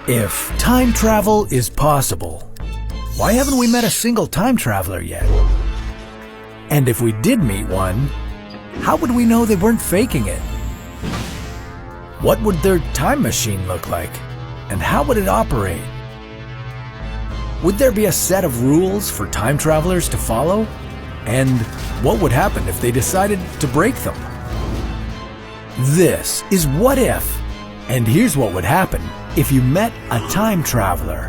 If time travel is possible, why haven't we met a single time traveler yet? And if we did meet one, how would we know they weren't faking it? What would their time machine look like? And how would it operate? Would there be a set of rules for time travelers to follow? And what would happen if they decided to break them? This is What If? And here's what would happen if you met a time traveler.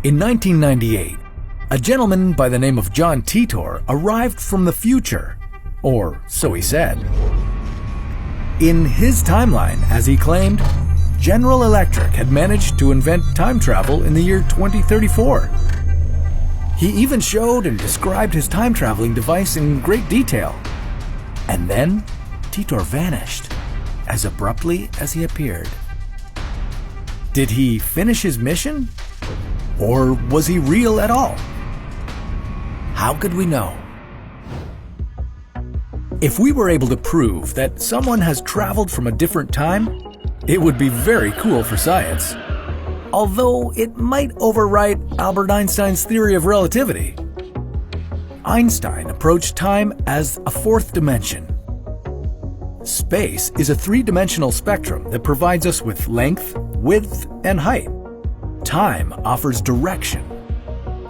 In 1998, a gentleman by the name of John Titor arrived from the future, or so he said. In his timeline, as he claimed, General Electric had managed to invent time travel in the year 2034. He even showed and described his time-traveling device in great detail. And then, Titor vanished, as abruptly as he appeared. Did he finish his mission? Or was he real at all? How could we know? If we were able to prove that someone has traveled from a different time, it would be very cool for science. Although it might overwrite Albert Einstein's theory of relativity. Einstein approached time as a fourth dimension. Space is a three-dimensional spectrum that provides us with length, width, and height. Time offers direction.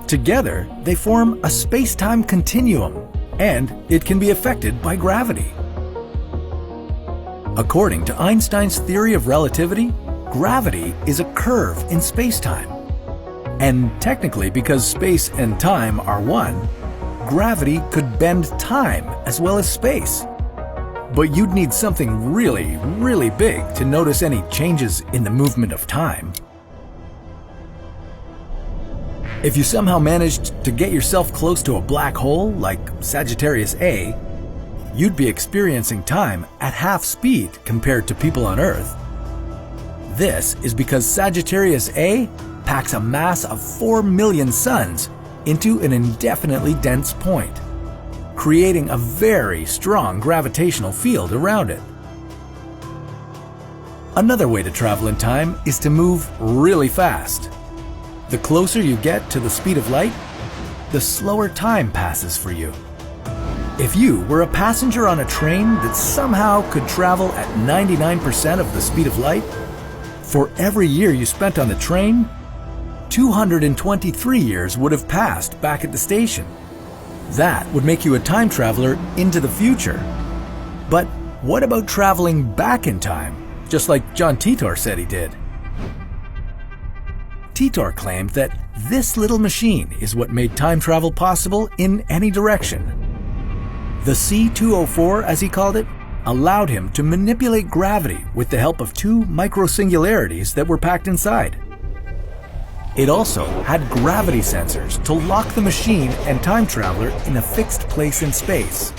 Together, they form a space-time continuum, and it can be affected by gravity. According to Einstein's theory of relativity, gravity is a curve in space-time. And technically, because space and time are one, gravity could bend time as well as space. But you'd need something really, really big to notice any changes in the movement of time. If you somehow managed to get yourself close to a black hole like Sagittarius A, you'd be experiencing time at half speed compared to people on Earth. This is because Sagittarius A packs a mass of 4 million suns into an indefinitely dense point, creating a very strong gravitational field around it. Another way to travel in time is to move really fast. The closer you get to the speed of light, the slower time passes for you. If you were a passenger on a train that somehow could travel at 99% of the speed of light, for every year you spent on the train, 223 years would have passed back at the station. That would make you a time traveler into the future. But what about traveling back in time, just like John Titor said he did? Titor claimed that this little machine is what made time travel possible in any direction. The C-204, as he called it, allowed him to manipulate gravity with the help of 2 microsingularities that were packed inside. It also had gravity sensors to lock the machine and time traveler in a fixed place in space.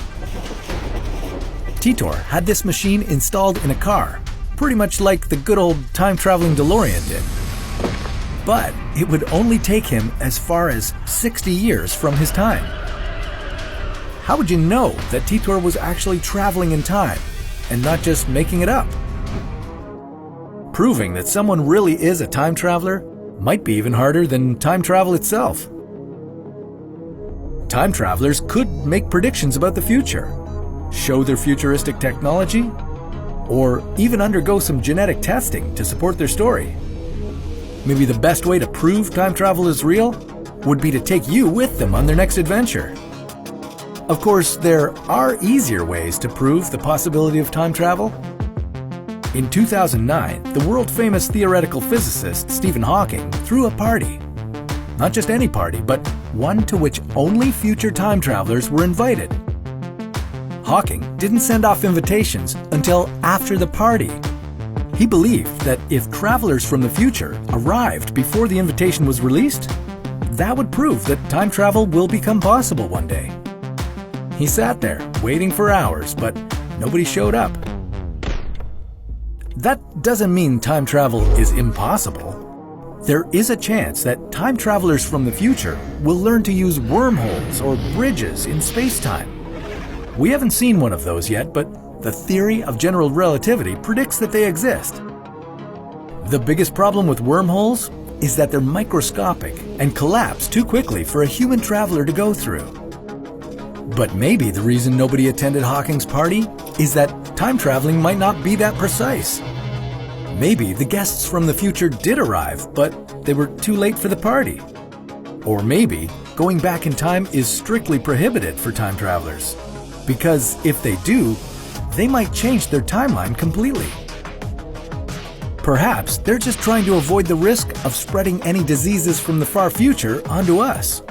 Titor had this machine installed in a car, pretty much like the good old time-traveling DeLorean did. But it would only take him as far as 60 years from his time. How would you know that Titor was actually traveling in time and not just making it up? Proving that someone really is a time traveler might be even harder than time travel itself. Time travelers could make predictions about the future, show their futuristic technology, or even undergo some genetic testing to support their story. Maybe the best way to prove time travel is real would be to take you with them on their next adventure. Of course, there are easier ways to prove the possibility of time travel. In 2009, the world-famous theoretical physicist Stephen Hawking threw a party. Not just any party, but one to which only future time travelers were invited. Hawking didn't send off invitations until after the party. He believed that if travelers from the future arrived before the invitation was released, that would prove that time travel will become possible one day. He sat there, waiting for hours, but nobody showed up. That doesn't mean time travel is impossible. There is a chance that time travelers from the future will learn to use wormholes or bridges in space-time. We haven't seen one of those yet, but the theory of general relativity predicts that they exist. The biggest problem with wormholes is that they're microscopic and collapse too quickly for a human traveler to go through. But maybe the reason nobody attended Hawking's party is that time traveling might not be that precise. Maybe the guests from the future did arrive, but they were too late for the party. Or maybe going back in time is strictly prohibited for time travelers, because if they do, they might change their timeline completely. Perhaps they're just trying to avoid the risk of spreading any diseases from the far future onto us.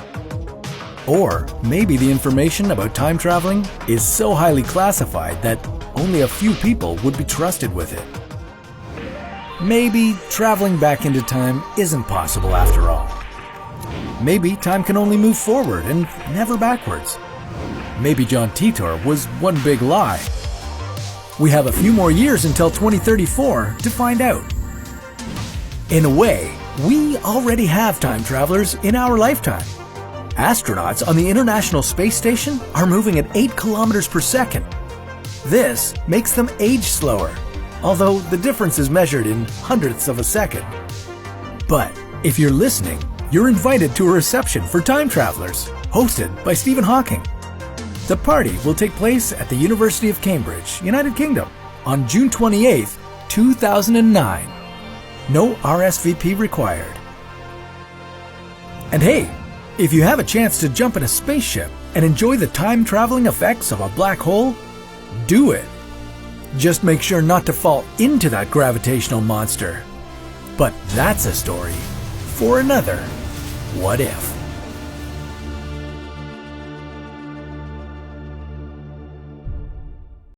Or maybe the information about time traveling is so highly classified that only a few people would be trusted with it. Maybe traveling back into time isn't possible after all. Maybe time can only move forward and never backwards. Maybe John Titor was one big lie. We have a few more years until 2034 to find out. In a way, we already have time travelers in our lifetime. Astronauts on the International Space Station are moving at 8 kilometers per second. This makes them age slower, although the difference is measured in hundredths of a second. But if you're listening, you're invited to a reception for time travelers, hosted by Stephen Hawking. The party will take place at the University of Cambridge, United Kingdom, on June 28, 2009. No RSVP required. And hey, if you have a chance to jump in a spaceship and enjoy the time-traveling effects of a black hole, do it. Just make sure not to fall into that gravitational monster. But that's a story for another What If.